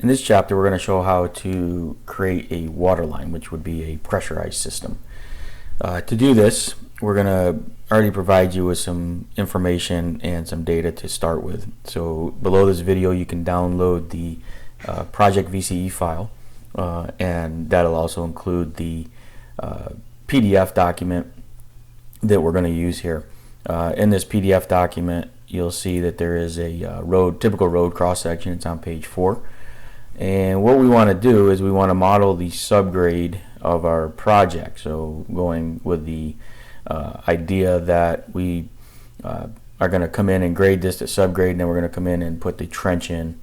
In this chapter, we're going to show how to create a waterline, which would be a pressurized system. To do this, we're going to already provide you with some information and some data to start with. So below this video, you can download the project VCE file, and that'll also include the PDF document that we're going to use here. In this PDF document, you'll see that there is a typical road cross section. It's on page 4. And what we want to do is we want to model the subgrade of our project. So going with the idea that we are going to come in and grade this to subgrade, and then we're going to come in and put the trench in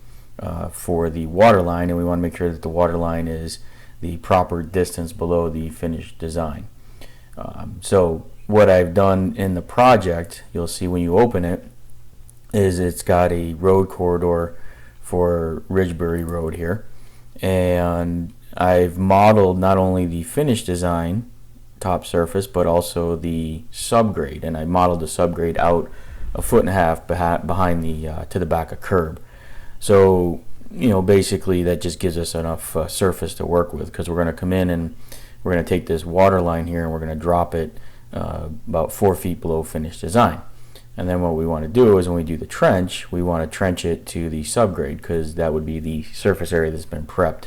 for the water line, and we want to make sure that the water line is the proper distance below the finished design. So what I've done in the project, you'll see when you open it, is it's got a road corridor for Ridgebury Road here, and I've modeled not only the finished design top surface but also the subgrade, and I modeled the subgrade out 1.5 feet behind the to the back of curb. So basically that just gives us enough surface to work with, because we're going to come in and we're going to take this water line here and we're going to drop it about 4 feet below finished design. And then what we want to do is when we do the trench, we want to trench it to the subgrade, because that would be the surface area that's been prepped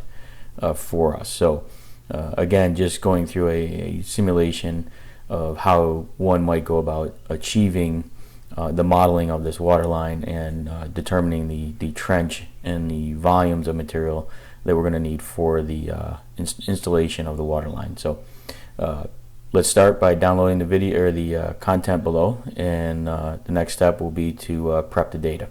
for us. So again, just going through a simulation of how one might go about achieving the modeling of this water line and determining the trench and the volumes of material that we're going to need for the installation of the water line. So let's start by downloading the video or the content below, and the next step will be to prep the data.